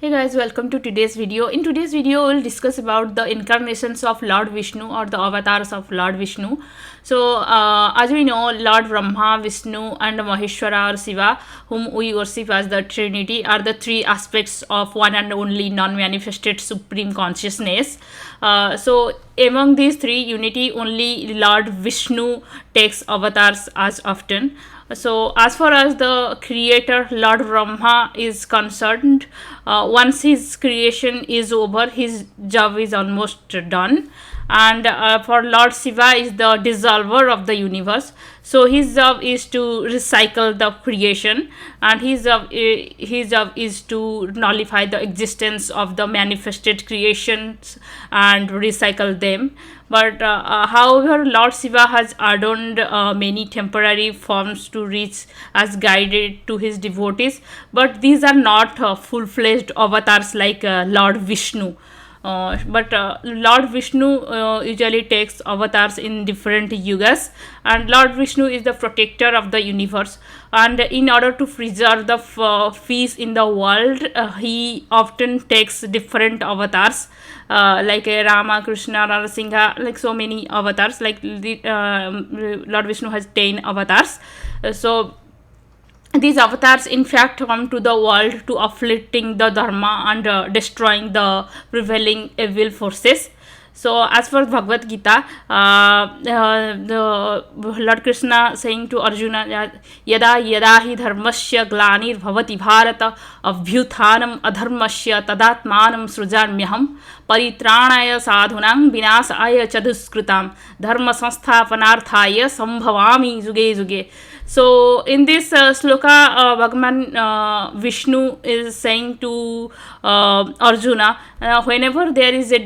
Hey guys, welcome to today's video. In today's video, we'll discuss about the incarnations of Lord Vishnu or the avatars of Lord Vishnu. So, as we know, Lord Brahma, Vishnu, and Maheshwara or Shiva, whom we worship as the Trinity, are the three aspects of one and only non-manifested supreme consciousness. So, among these three, unity only Lord Vishnu takes avatars as often. So, as far as the creator Lord Brahma is concerned, once his creation is over, his job is almost done. And for Lord Shiva is the dissolver of the universe. So his job is to recycle the creation, and his job is to nullify the existence of the manifested creations and recycle them. But however, Lord Shiva has adorned many temporary forms to reach as guided to his devotees, but these are not full-fledged avatars like Lord Vishnu. But Lord Vishnu usually takes avatars in different yugas, and Lord Vishnu is the protector of the universe. And in order to preserve the peace in the world, he often takes different avatars, like Rama, Krishna, Narsinga, like so many avatars. Like Lord Vishnu has 10 avatars. So these avatars in fact come to the world to uplifting the dharma and destroying the prevailing evil forces. So as for Bhagavad Gita, the Lord Krishna saying to Arjuna, yada yada hi dharmasya glanir bhavati bharata abhyuthanam adharmasya tadatmanam srujarmyaham paritranaya sadhunam vinasaya chaduskrutam dharma sansthapanarthaya sambhavami juge juge. So in this sloka, Bhagavan Vishnu is saying to Arjuna, whenever there is a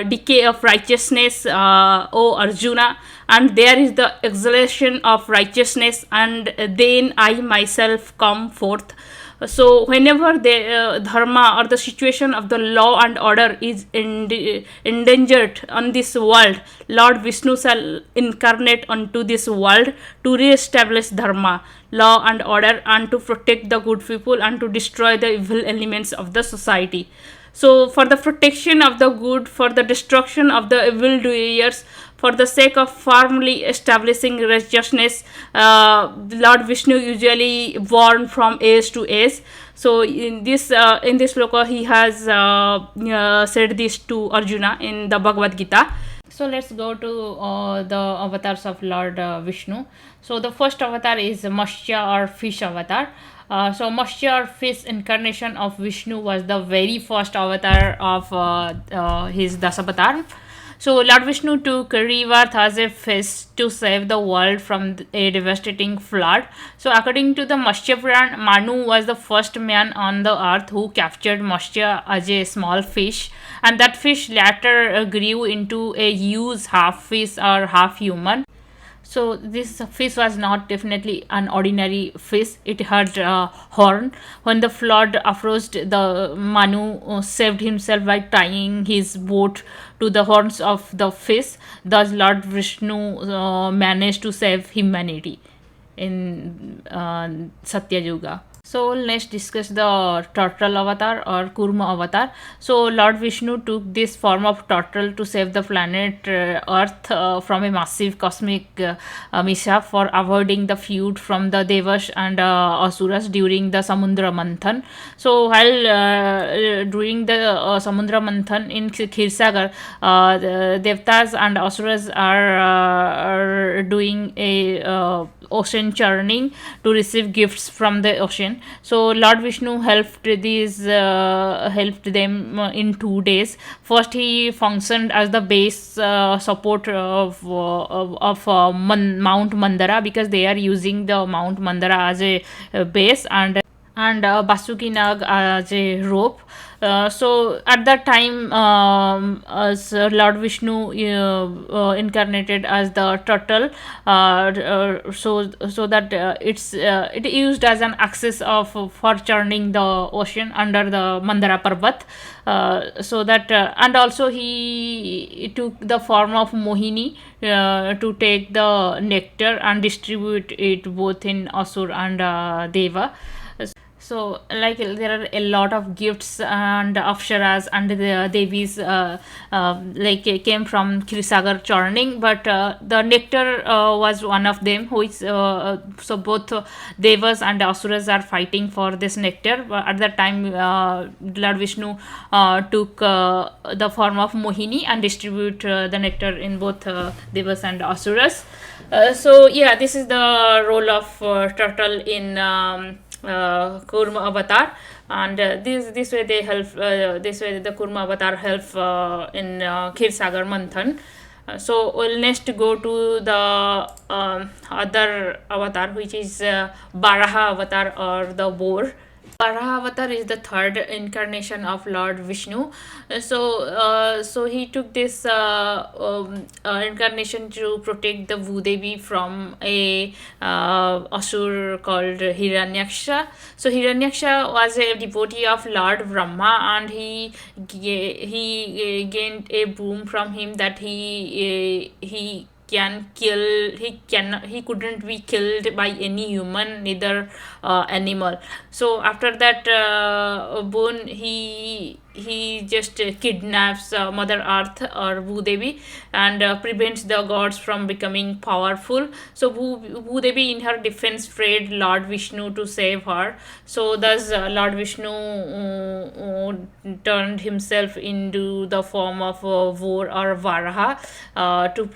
decay of righteousness, O Arjuna, and there is the exhalation of righteousness, and then I myself come forth. So whenever the dharma or the situation of the law and order is endangered on this world, Lord Vishnu shall incarnate onto this world to re-establish dharma, law and order, and to protect the good people and to destroy the evil elements of the society. So for the protection of the good, for the destruction of the evil doers, for the sake of firmly establishing righteousness, Lord Vishnu usually born from age to age. So in this sloka, he has said this to Arjuna in the Bhagavad Gita. So let's go to the avatars of Lord Vishnu. So the first avatar is Matsya or fish avatar. So Matsya or fish incarnation of Vishnu was the very first avatar of his Dasavatar. So Lord Vishnu took rebirth as a fish to save the world from a devastating flood. So according to the Matsya Puran, Manu was the first man on the earth who captured Matsya as a small fish, and that fish later grew into a huge half fish or half human. So this fish was not definitely an ordinary fish. It had horn. When the flood approached, the Manu saved himself by tying his boat to the horns of the fish. Thus Lord Vishnu managed to save humanity in Satya Yuga. So let's discuss the turtle avatar or Kurma avatar. So Lord Vishnu took this form of turtle to save the planet Earth from a massive cosmic mishap for avoiding the feud from the Devas and Asuras during the Samudra Manthan. So while during the Samudra Manthan in Khirsagar, the Devtas and Asuras are doing a ocean churning to receive gifts from the ocean. So Lord Vishnu helped them in 2 days. First, he functioned as the base support of Mount Mandara, because they are using the Mount Mandara as a base, and Basuki Nag as a rope. So at that time, as Lord Vishnu incarnated as the turtle, so that it used as an axis of for churning the ocean under the Mandara Parvat. So that and also he took the form of Mohini to take the nectar and distribute it both in Asur and Deva. So, like there are a lot of gifts and apsaras and the devis, like came from Kirisagar churning, but the nectar was one of them. Who is so both devas and asuras are fighting for this nectar. But at that time, Lord Vishnu took the form of Mohini and distribute the nectar in both devas and asuras. So yeah, this is the role of turtle in Kurma Avatar, and this way they help. This way the Kurma Avatar help in Kshirsagar Manthan. So we'll next go to the other avatar, which is Baraha Avatar or the boar. Varaha Avatar is the third incarnation of Lord Vishnu. So he took this incarnation to protect the Bhudevi from a asur called Hiranyaksha. So Hiranyaksha was a devotee of Lord Brahma, and he gained a boon from him that he couldn't be killed by any human, neither animal. So after that boon, he just kidnaps Mother Earth or Bhudevi, and prevents the gods from becoming powerful. So Bhudevi in her defense prayed Lord Vishnu to save her. So thus Lord Vishnu turned himself into the form of a Vor or Varaha to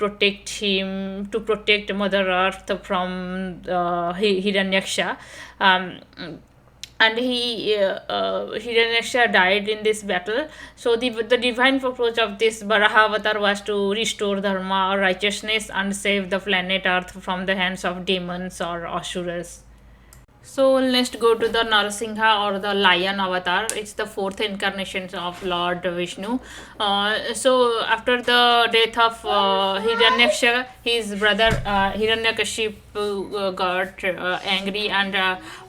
protect Mother Earth from Hiranyaksha. And Hiranyaksha died in this battle. So the divine purpose of this Baraha Avatar was to restore dharma or righteousness and save the planet Earth from the hands of demons or asuras. So let's go to the Narsinga or the lion avatar. It's the fourth incarnation of Lord Vishnu. So after the death of Hiranyaksha, his brother Hiranyakashipu got angry and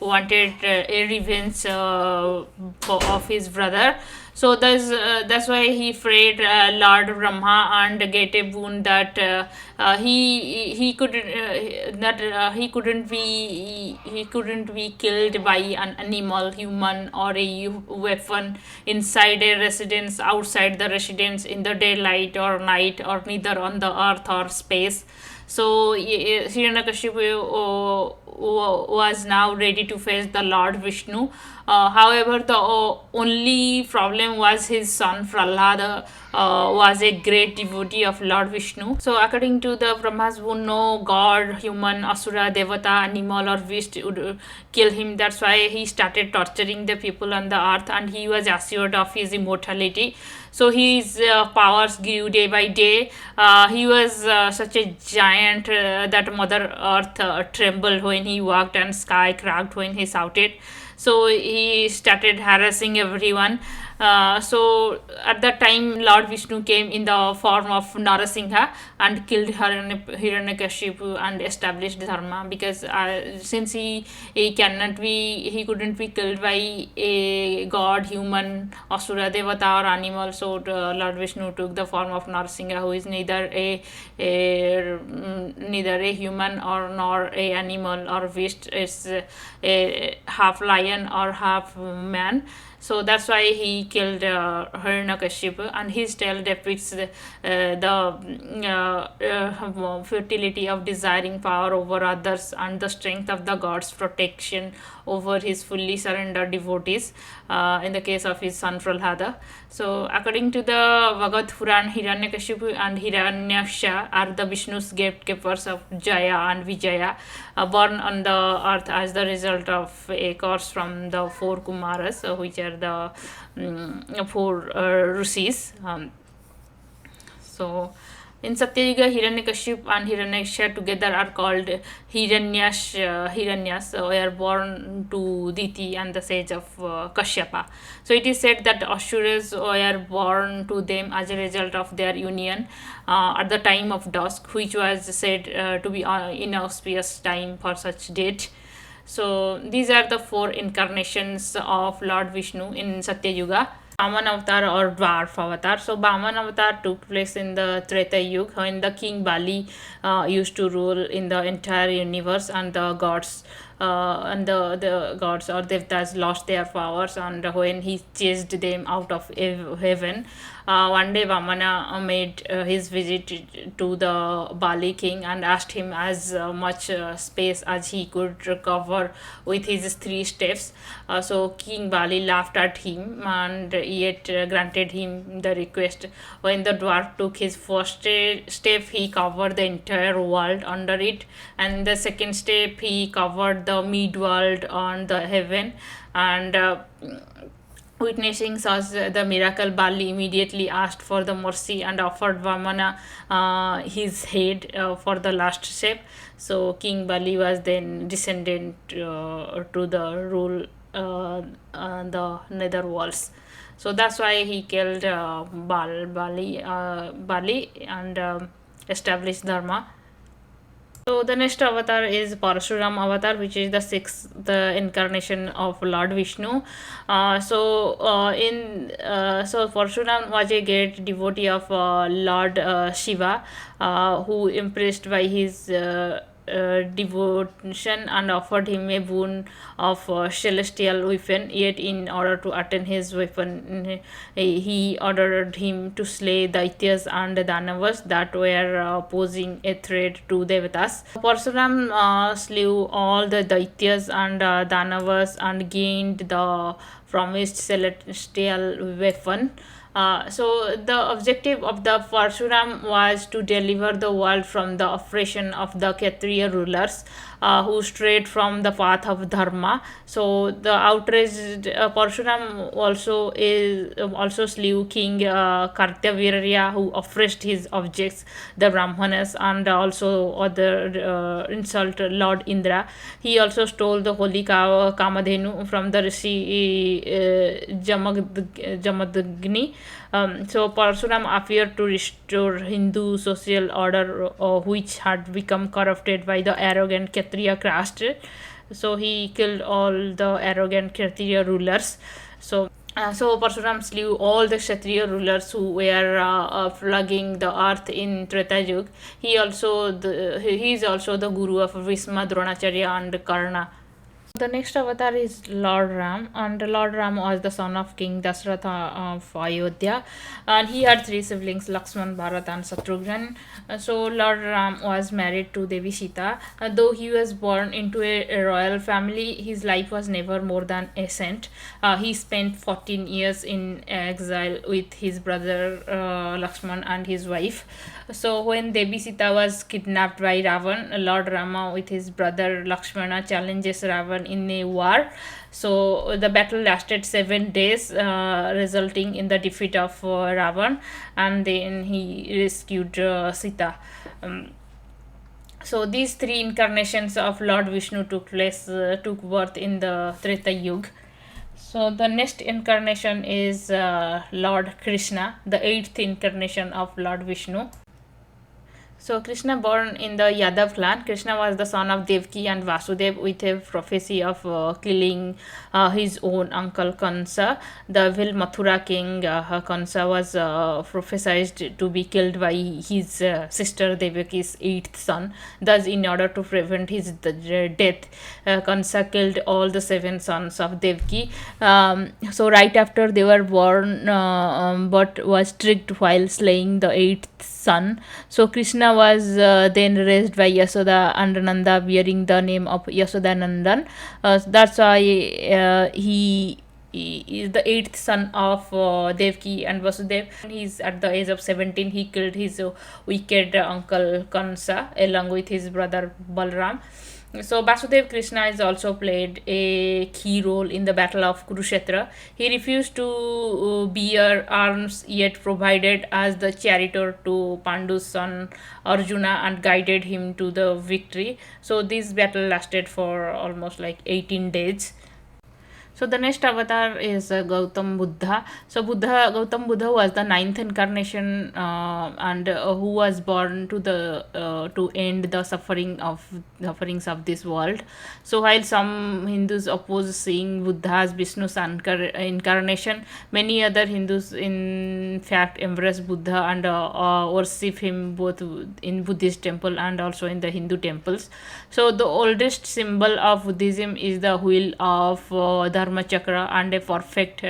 wanted a revenge of his brother. So that's why he prayed Lord Brahma and get a boon that he couldn't be killed by an animal, human, or a weapon inside a residence, outside the residence, in the daylight or night, or neither on the earth or space. So Hiranyakashipu was now ready to face the Lord Vishnu. However, the only problem was his son Prahlada was a great devotee of Lord Vishnu. So, according to the Brahmas, who no god, human, asura, devata, animal, or beast would kill him. That's why he started torturing the people on the earth, and he was assured of his immortality. So his powers grew day by day. He was such a giant that Mother Earth trembled when he walked, and sky cracked when he shouted. So he started harassing everyone. So at that time, Lord Vishnu came in the form of Narsinga and killed Hiranyakashipu and established dharma, because since he couldn't be killed by a god, human, asura, devata, or animal. So Lord Vishnu took the form of Narsinga, who is neither a human or nor a animal or beast. Is a half lion or half man. So that's why he killed Hiranyakashipu, and his tale depicts the fertility of desiring power over others and the strength of the god's protection over his fully surrendered devotees, in the case of his son Prahlada. So according to the Bhagavad Puran, Hiranyakashipu and Hiranyaksha are the Vishnu's gatekeepers of Jaya and Vijaya, born on the earth as the result of a curse from the four Kumaras, which are the four rishis. So in Satyayuga, Hiranyakashipu and Hiranyaksha together are called Hiranyas, were born to Diti and the sage of Kashyapa. So it is said that Asuras were born to them as a result of their union at the time of dusk, which was said to be inauspicious time for such date. So these are the four incarnations of Lord Vishnu in Satyayuga. Vaman Avatar or Dwarf Avatar. So Vaman Avatar took place in the Treta Yuga, when the King Bali used to rule in the entire universe, and the gods and the gods or devtas lost their powers, and when he chased them out of heaven, one day Vamana made his visit to the Bali king and asked him as much space as he could cover with his 3 steps. So King Bali laughed at him and yet granted him the request. When the dwarf took his first step, he covered the entire world under it, and the second step he covered the mid world on the heaven. And witnessing such the miracle, Bali immediately asked for the mercy and offered Vamana his head for the last step. So King Bali was then descended to the rule the nether worlds. So that's why he killed Bali and established Dharma. So the next avatar is Parasuram avatar, which is the incarnation of Lord Vishnu. So Parasuram was a great devotee of Lord Shiva, who impressed by his devotion and offered him a boon of celestial weapon. Yet in order to attain his weapon, he ordered him to slay Daityas and Danavas that were posing a threat to Devatas. Parsuram slew all the Daityas and Danavas and gained the promised celestial weapon. So the objective of the Parsuram was to deliver the world from the oppression of the Kshatriya rulers who strayed from the path of Dharma. So the outraged Parsuram also slew King Kartavirya, who oppressed his objects, the Brahmanas, and also other insult Lord Indra. He also stole the holy Kamadhenu from the Rishi Jamadagni. So Parasuram appeared to restore Hindu social order, which had become corrupted by the arrogant Kshatriya caste. So he killed all the arrogant Kshatriya rulers. So Parasuram slew all the Kshatriya rulers who were flogging the earth in Treta Yuga. He is also the guru of Bhisma, Dronacharya, and Karna. The next avatar is Lord Ram, and Lord Ram was the son of King Dasratha of Ayodhya, and he had 3 siblings: Lakshman, Bharat, and Shatrughan. So Lord Ram was married to Devi Sita. Though he was born into a royal family, his life was never more than a saint. He spent 14 years in exile with his brother Lakshman and his wife. So when Devi Sita was kidnapped by Ravan, Lord Rama with his brother Lakshmana challenges Ravan in a war. So the battle lasted 7 days, resulting in the defeat of Ravan, and then he rescued Sita. So these 3 incarnations of Lord Vishnu took birth in the Treta Yuga. So the next incarnation is Lord Krishna, the 8th incarnation of Lord Vishnu. So Krishna, born in the Yadav clan, Krishna was the son of Devki and Vasudev with a prophecy of killing his own uncle Kansa. The evil Mathura king Kansa was prophesied to be killed by his sister Devaki's 8th son. Thus, in order to prevent his death, Kansa killed all the 7 sons of Devki. So right after they were born, but was tricked while slaying the 8th son. So Krishna was then raised by Yasoda and Nanda, bearing the name of Yasodanandan. That's why he is the 8th son of Devki and Vasudev. He's at the age of 17. He killed his wicked uncle Kansa along with his brother Balram. So Basudev Krishna has also played a key role in the battle of Kurukshetra. He refused to bear arms, yet provided as the charioteer to Pandu's son Arjuna and guided him to the victory. So this battle lasted for almost like 18 days. So the next avatar is Gautam Buddha. So Gautam Buddha was the ninth incarnation, and who was born to end the sufferings of this world. So while some Hindus oppose seeing Buddha as Vishnu's incarnation, many other Hindus in fact embrace Buddha and worship him both in Buddhist temple and also in the Hindu temples. So the oldest symbol of Buddhism is the wheel of Dharma Chakra and a perfect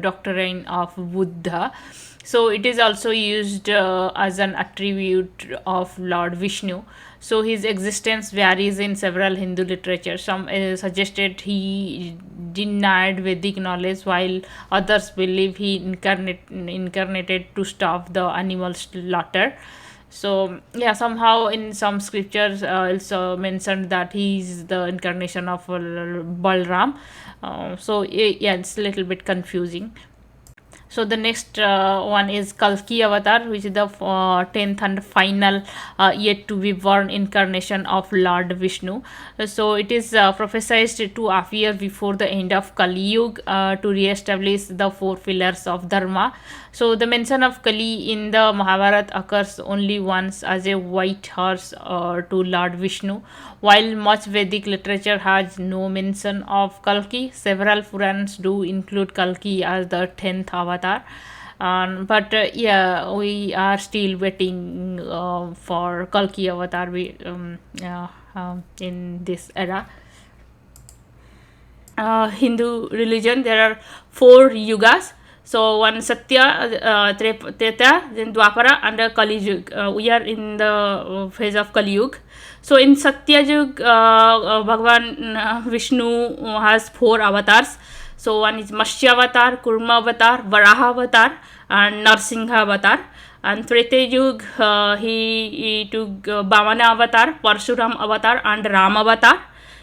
doctrine of Buddha. So it is also used as an attribute of Lord Vishnu. So his existence varies in several Hindu literature. Some suggested he denied Vedic knowledge, while others believe he incarnated to stop the animal slaughter. So yeah, somehow in some scriptures also mentioned that he is the incarnation of Balram. So yeah, it's a little bit confusing. So the next one is Kalki Avatar, which is the 10th and final yet to be born incarnation of Lord Vishnu. So it is prophesied to appear before the end of Kali Yuga to re-establish the four pillars of Dharma. So the mention of Kali in the Mahabharata occurs only once as a white horse to Lord Vishnu. While much Vedic literature has no mention of Kalki, several Purans do include Kalki as the 10th avatar. But yeah, we are still waiting for Kalki avatar in this era. Hindu religion, there are 4 yugas. So one Satya, Treta, then Dwapara, and Kali Yuga. We are in the phase of Kali Yuga. So in Satya Yuga, Bhagavan Vishnu has 4 avatars. So one is Matsya avatar, Kurma avatar, Varaha avatar, and Narsinga avatar. And Treta Yuga, he took Bhavana avatar, Parasuram avatar, and Ram avatar.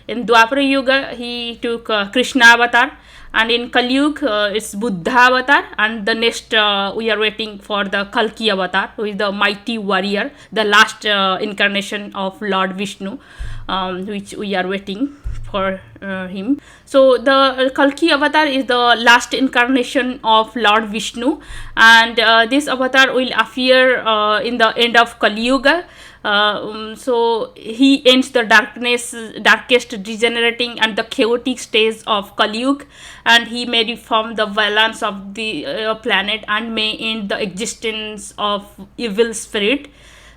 In Dwapara Yuga, he took Krishna avatar, and in Kali Yuga, it's Buddha avatar, and the next we are waiting for the Kalki avatar, who is the mighty warrior, the last incarnation of Lord Vishnu, which we are waiting for him. So the Kalki avatar is the last incarnation of Lord Vishnu, and this avatar will appear in the end of Kali Yuga. So he ends the darkest, degenerating and the chaotic stage of Kali Yuga, and he may reform the balance of the planet and may end the existence of evil spirit.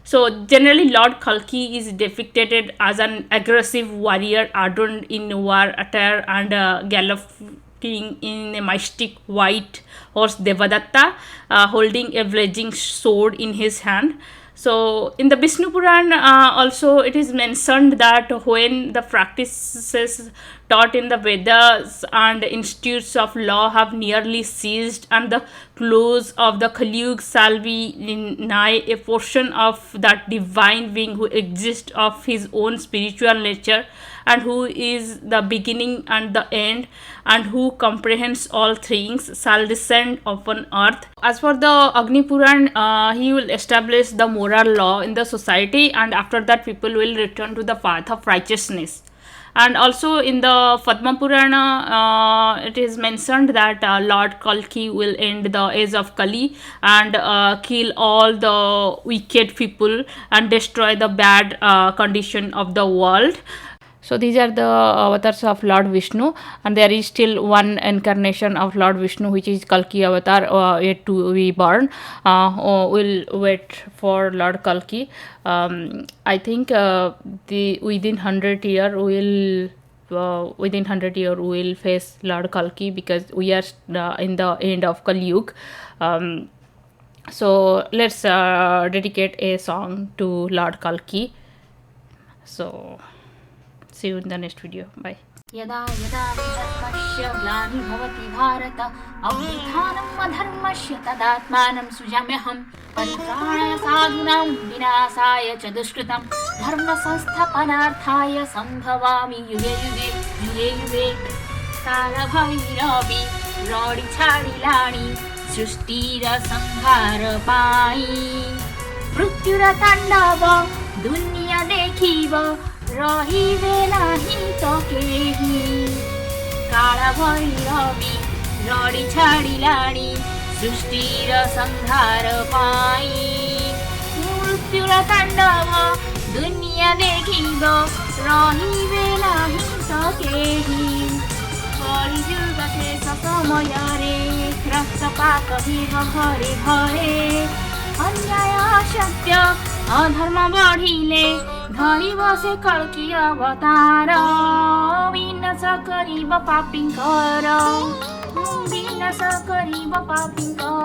So generally, Lord Kalki is depicted as an aggressive warrior adorned in war attire and galloping in a majestic white horse Devadatta, holding a blazing sword in his hand. So in the Vishnu Puran also it is mentioned that when the practices taught in the Vedas and institutes of law have nearly ceased, and the close of the Kali Yuga shall be nigh, a portion of that divine being who exists of his own spiritual nature, and who is the beginning and the end, and who comprehends all things, shall descend upon earth. As for the Agni Puran, he will establish the moral law in the society, and after that people will return to the path of righteousness. And also in the Padma Purana, it is mentioned that Lord Kalki will end the age of Kali and kill all the wicked people and destroy the bad condition of the world. So these are the avatars of Lord Vishnu, and there is still one incarnation of Lord Vishnu, which is Kalki avatar, yet to be born. We'll wait for Lord Kalki. I think within 100 year we will face Lord Kalki, because we are in the end of Kali Yuga. So let's dedicate a song to Lord Kalki. So see you in the next video. Bye. यदा यदा धर्मस्य ग्लानिर्भवति भारत अभ्युत्थानम् अधर्मस्य तदात्मानं सृजाम्यहं परित्राणाय साधूनां विनाशाय च दुष्कृतं धर्मसंस्थापनार्थाय सम्भवामि युगे युगे युगे युगे कालभैरवी रडी छाडिलाणी सृष्टिर संहार पाई मृत्युर ताण्डव दुनिया देखिब रहिबे नाही त केही काला भैरवी रडी छाडिलाणी सृष्टि र संहार पाई मृत्यु र ताण्डव दुनिया देखिदो रहिबेला हिंसकेही कलियुग शेष समय रे रक्तपात भीम घरे घरे अन्याय सत्य अधर्म बढीले धरी बसे कल्की अवतार विनाश गरिब पापिङ्कर विनाश गरिब पापिङ्कर